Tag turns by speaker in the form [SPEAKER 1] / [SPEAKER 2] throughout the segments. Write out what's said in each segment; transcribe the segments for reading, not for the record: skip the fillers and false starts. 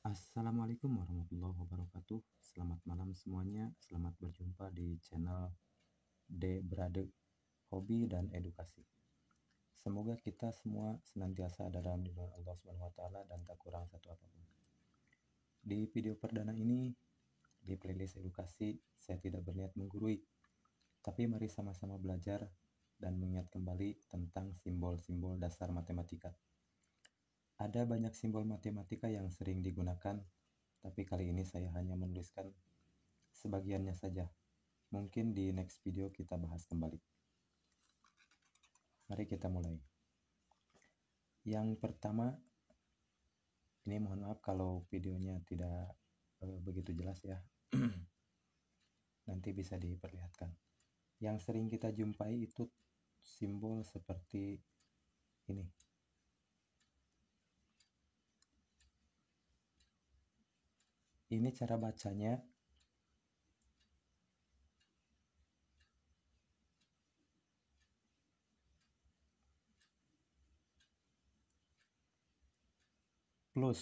[SPEAKER 1] Assalamualaikum warahmatullahi wabarakatuh. Selamat malam semuanya. Selamat berjumpa di channel D Brade Hobi dan Edukasi. Semoga kita semua senantiasa dalam lindungan Allah Subhanahu wa taala dan tak kurang satu apapun. Di video perdana ini, di playlist edukasi, saya tidak berniat menggurui, tapi mari sama-sama belajar dan mengingat kembali tentang simbol-simbol dasar matematika. Ada banyak simbol matematika yang sering digunakan, tapi kali ini saya hanya menuliskan sebagiannya saja. Mungkin di next video kita bahas kembali. Mari kita mulai. Yang pertama, ini mohon maaf kalau videonya tidak begitu jelas ya. Nanti bisa diperlihatkan. Yang sering kita jumpai itu simbol seperti ini. Ini cara bacanya. Plus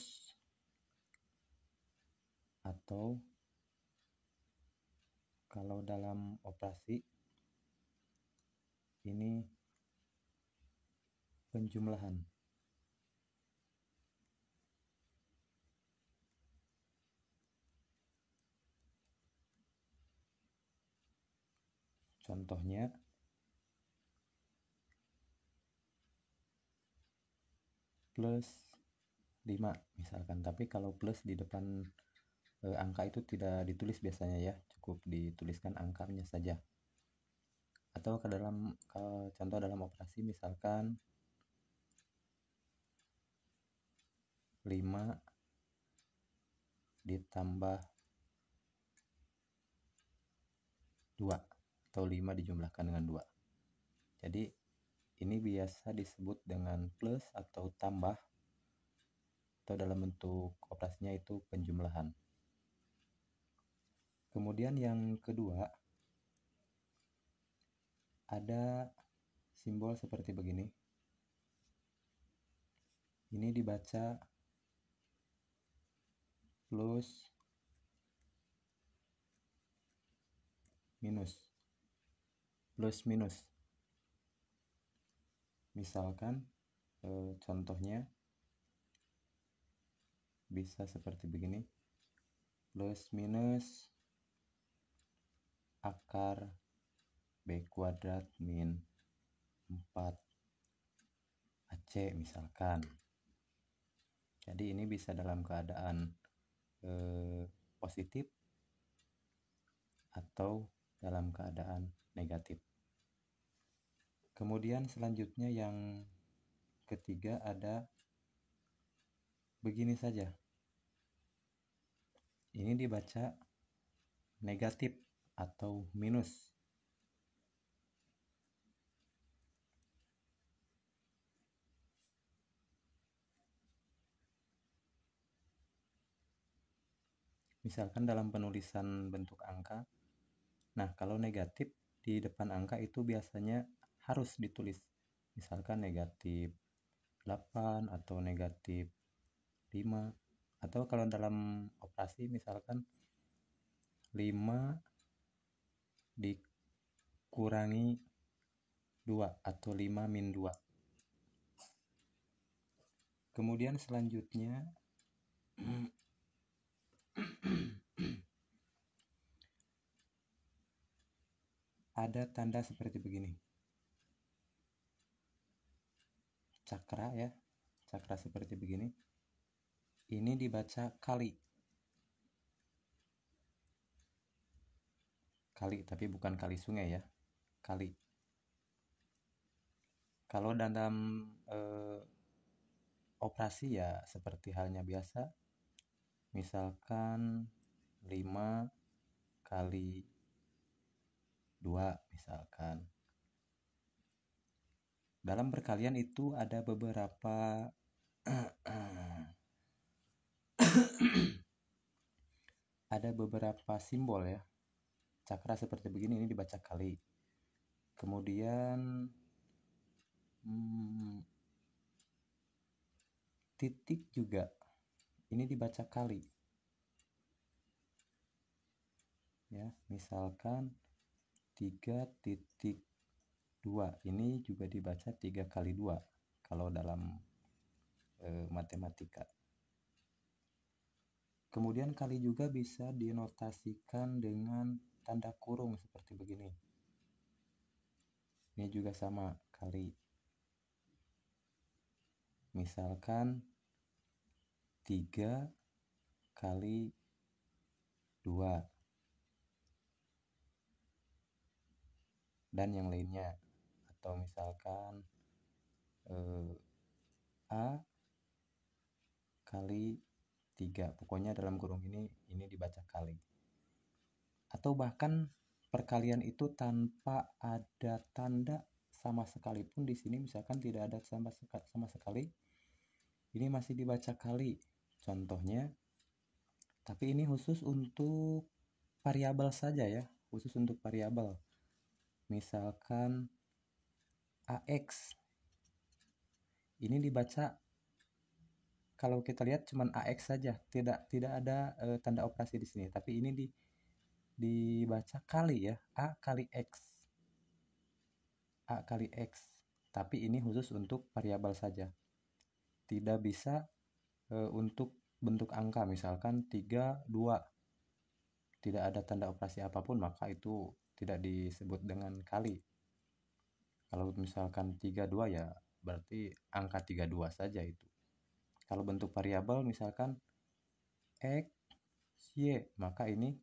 [SPEAKER 1] atau kalau dalam operasi ini penjumlahan. Contohnya plus 5 misalkan, tapi kalau plus di depan angka itu tidak ditulis biasanya ya, cukup dituliskan angkanya saja. Atau contoh dalam operasi misalkan 5 ditambah 2 atau 5 dijumlahkan dengan 2. Jadi ini biasa disebut dengan plus atau tambah, atau dalam bentuk operasinya itu penjumlahan. Kemudian yang kedua, ada simbol seperti begini. Ini dibaca plus minus. Plus minus. Misalkan contohnya bisa seperti begini. Plus minus akar B kuadrat min 4 AC misalkan. Jadi ini bisa dalam keadaan positif atau dalam keadaan negatif. Kemudian selanjutnya yang ketiga ada begini saja. Ini dibaca negatif atau minus. Misalkan dalam penulisan bentuk angka. Nah, kalau negatif di depan angka itu biasanya harus ditulis. Misalkan negatif 8 atau negatif 5. Atau kalau dalam operasi misalkan 5 dikurangi 2 atau 5 min 2. Kemudian selanjutnya ada tanda seperti begini. Cakra ya. Cakra seperti begini. Ini dibaca kali. Kali, tapi bukan kali sungai ya. Kali. Kalau dalam operasi ya seperti halnya biasa. Misalkan 5 kali 2 misalkan. Dalam perkalian itu ada beberapa ada beberapa simbol ya. Cakra seperti begini, ini dibaca kali. Kemudian titik juga ini dibaca kali. Ya, misalkan 3,2 ini juga dibaca 3 kali 2 kalau dalam matematika. Kemudian kali juga bisa dinotasikan dengan tanda kurung seperti begini. Ini juga sama, kali. Misalkan 3 kali 2 dan yang lainnya. Atau misalkan A kali 3. Pokoknya dalam kurung ini dibaca kali. Atau bahkan perkalian itu tanpa ada tanda sama sekali pun di sini misalkan tidak ada sama sekali. Ini masih dibaca kali. Contohnya, tapi ini khusus untuk variabel saja ya, khusus untuk variabel. Misalkan AX. Ini dibaca, kalau kita lihat cuman AX saja, tidak ada tanda operasi di sini, tapi ini dibaca kali ya, A kali X. A kali X. Tapi ini khusus untuk variabel saja. Tidak bisa untuk bentuk angka, misalkan 3, 2. Tidak ada tanda operasi apapun, maka itu tidak disebut dengan kali. Kalau misalkan 3, 2 ya berarti angka 32 saja itu. Kalau bentuk variabel misalkan X, Y, maka ini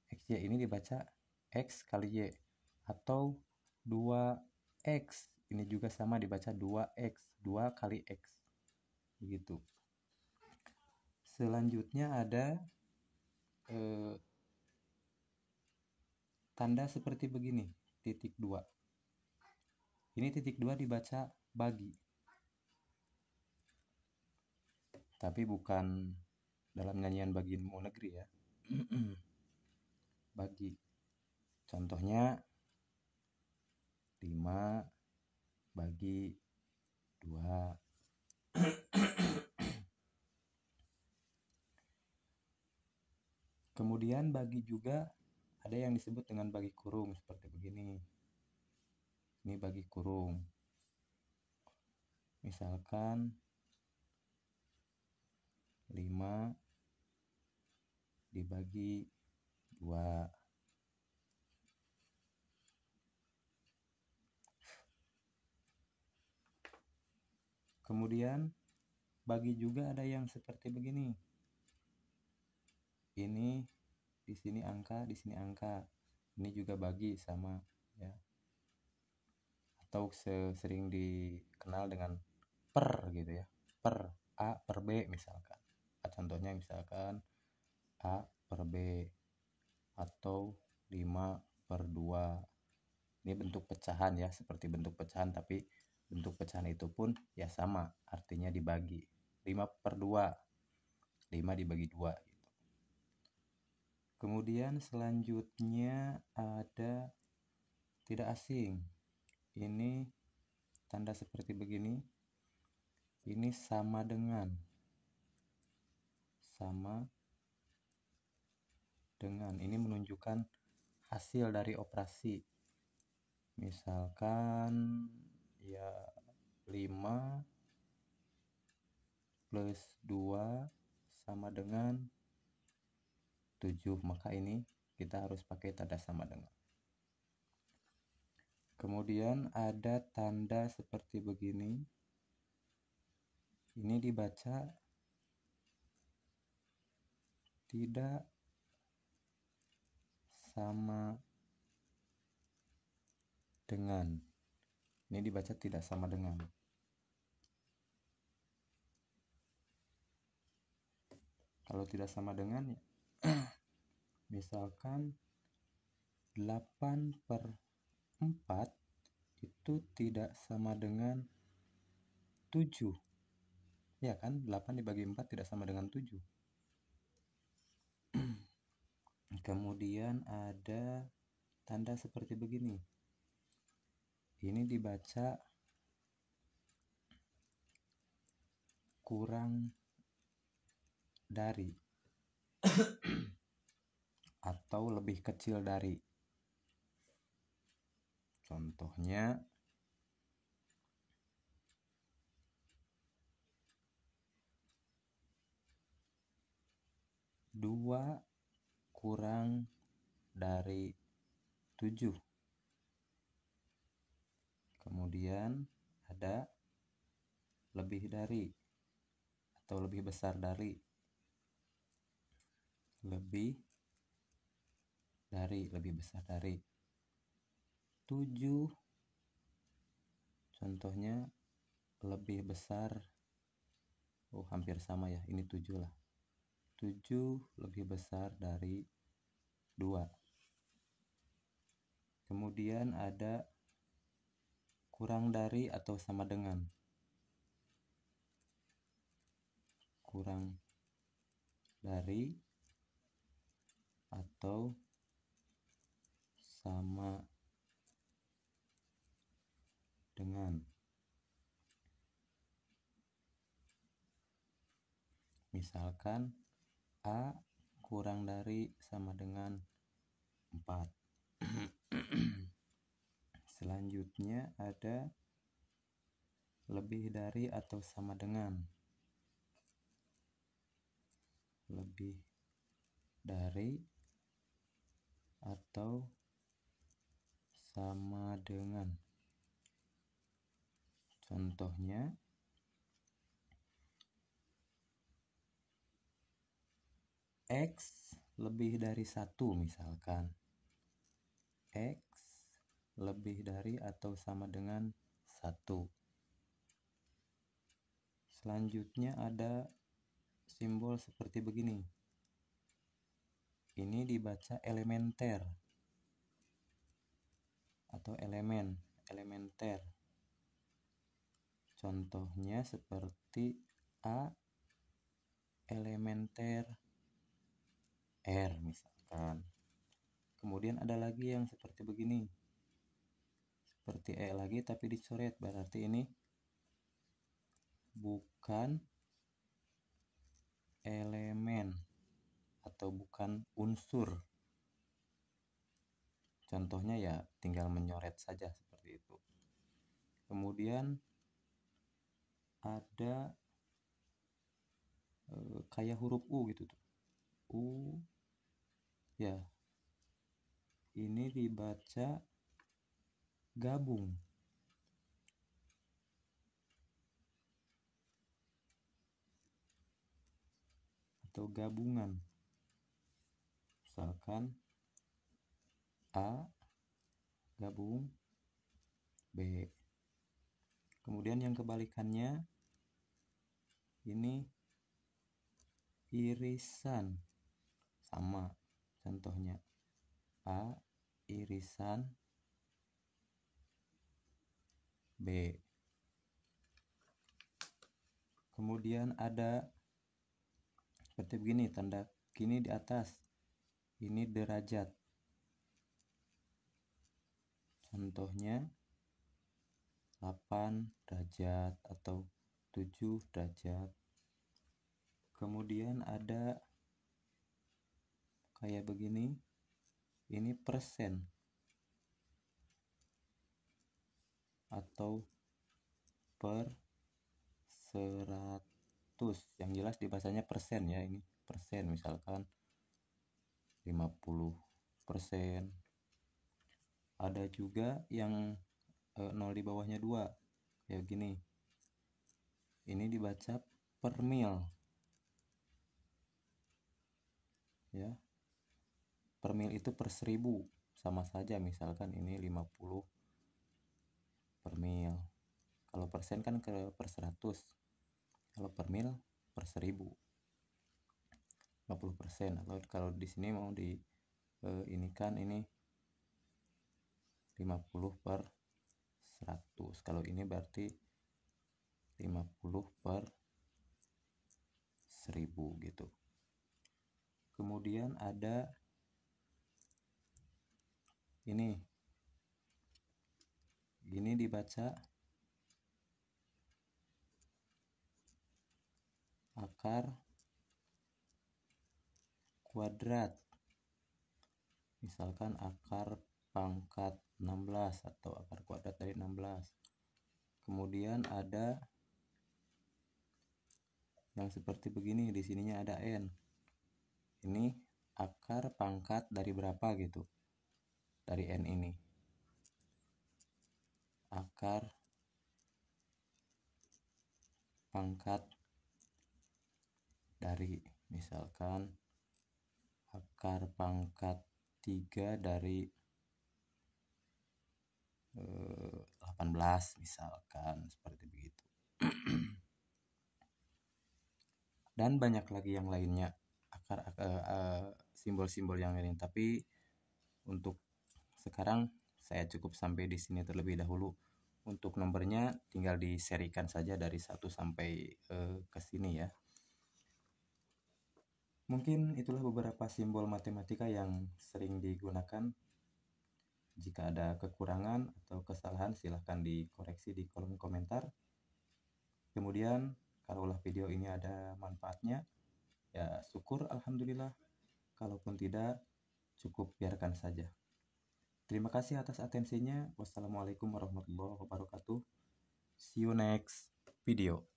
[SPEAKER 1] XY ini dibaca X kali Y. Atau 2X, ini juga sama dibaca 2X, 2 kali X. Begitu. Selanjutnya ada tanda seperti begini, titik 2. Ini titik 2 dibaca bagi. Tapi bukan dalam nyanyian bagimu negeri ya. Bagi. Contohnya 5 bagi 2. Kemudian bagi juga ada yang disebut dengan bagi kurung seperti begini. Ini bagi kurung. Misalkan 5 dibagi 2. Kemudian bagi juga ada yang seperti begini. Ini di sini angka, di sini angka. Ini juga bagi sama ya. Atau sering dikenal dengan per gitu ya. Per A per B misalkan. Contohnya misalkan A per B atau 5 per 2. Ini bentuk pecahan ya, seperti bentuk pecahan, tapi bentuk pecahan itu pun ya sama, artinya dibagi. 5 per 2, 5 dibagi 2 gitu. Kemudian selanjutnya ada tidak asing. Ini tanda seperti begini. Ini sama dengan. Sama dengan. Ini menunjukkan hasil dari operasi. Misalkan ya 5 plus 2 sama dengan 7. Maka ini kita harus pakai tanda sama dengan. Kemudian ada tanda seperti begini. Ini dibaca tidak sama dengan. Ini dibaca tidak sama dengan. Kalau tidak sama dengan ya misalkan 8 per 4 itu tidak sama dengan 7. Ya kan, 8 dibagi 4 tidak sama dengan 7. Kemudian ada tanda seperti begini. Ini dibaca kurang dari atau lebih kecil dari. Contohnya, dua kurang dari 7. Kemudian ada lebih dari atau lebih besar dari. Lebih dari, lebih besar dari. 7, contohnya lebih besar, hampir sama ya, ini 7 lah. 7 lebih besar dari 2. Kemudian ada kurang dari atau sama dengan. Kurang dari atau sama dengan. Misalkan A kurang dari sama dengan 4. Selanjutnya ada lebih dari atau sama dengan. Lebih dari atau sama dengan. Contohnya, X lebih dari 1 misalkan. X lebih dari atau sama dengan 1. Selanjutnya ada simbol seperti begini. Ini dibaca elementer atau elementer. Contohnya seperti A elementer R misalkan. Kemudian ada lagi yang seperti begini. Seperti E lagi tapi dicoret, berarti ini bukan elemen atau bukan unsur. Contohnya ya tinggal menyoret saja seperti itu. Kemudian ada kayak huruf U gitu tuh. U ya. Ini dibaca gabung. Atau gabungan. Misalkan A gabung B. Kemudian yang kebalikannya ini irisan. Sama contohnya A irisan B. Kemudian ada seperti begini, tanda gini di atas. Ini derajat. Contohnya 8 derajat atau 7 derajat. Kemudian ada kayak begini. Ini persen atau per 100. Yang jelas dibacanya persen ya, ini persen, misalkan 50%. Ada juga yang 0 di bawahnya 2 kayak gini. Ini dibaca per mil ya. Per mil itu per 1000, sama saja, misalkan ini 50 per mil. Kalau persen kan ke per 100. Kalau per mil per 1000. 50%. Atau kalau di sini mau di ini kan ini 50 per 100. Kalau ini berarti 50 per 1000 gitu. Kemudian ada ini dibaca akar kuadrat. Misalkan akar pangkat 16 atau akar kuadrat dari 16. Kemudian ada yang seperti begini, di sininya ada n. Ini akar pangkat dari berapa gitu. Dari n ini. Akar pangkat dari, misalkan akar pangkat 3 dari 18 misalkan, seperti begitu. Dan banyak lagi yang lainnya, simbol-simbol yang lain. Tapi untuk sekarang saya cukup sampai di sini terlebih dahulu. Untuk nomornya tinggal diserikan saja dari 1 sampai ke sini ya. Mungkin itulah beberapa simbol matematika yang sering digunakan. Jika ada kekurangan atau kesalahan silahkan dikoreksi di kolom komentar. Kemudian kalaulah video ini ada manfaatnya, ya syukur alhamdulillah. Kalaupun tidak, cukup biarkan saja. Terima kasih atas atensinya. Wassalamualaikum warahmatullahi wabarakatuh. See you next video.